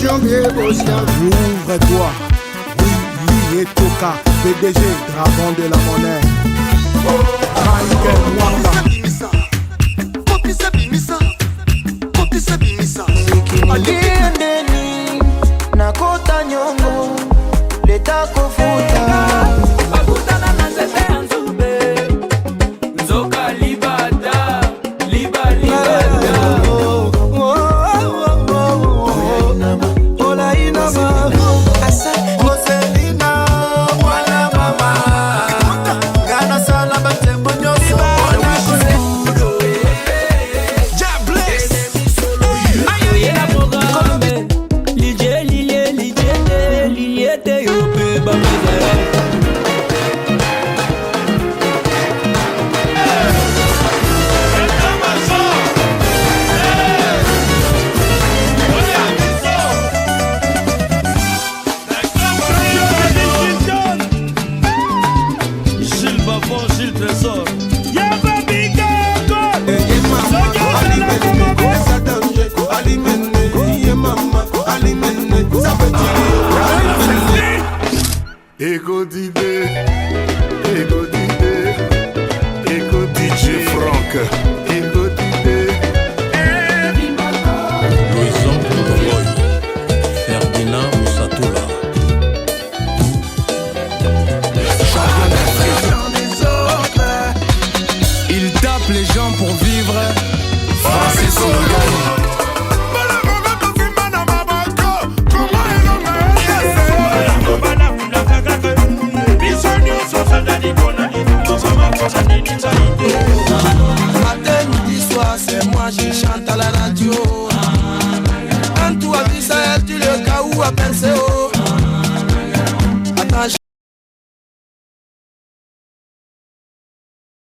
Ouvre-toi, oui, et Toka, PDG, dragon de la monnaie. Michael Mwanga. Aliendeni na kota nyongo leta kofuta akutana na zete ya nzube nzoka libada ola inama asa Roselina mwana mama gana sala batembo nyoso Ego d'idée, Ego DJ Franck, Ego d'idée. Louison Congoy, Ferdinand Moussatoula. Il tape les gens pour vivre. Francis Ngannou. Matin, midi, soir, c'est moi, je chante à la radio. Quand tu as vu ça, tu le cas où à penser.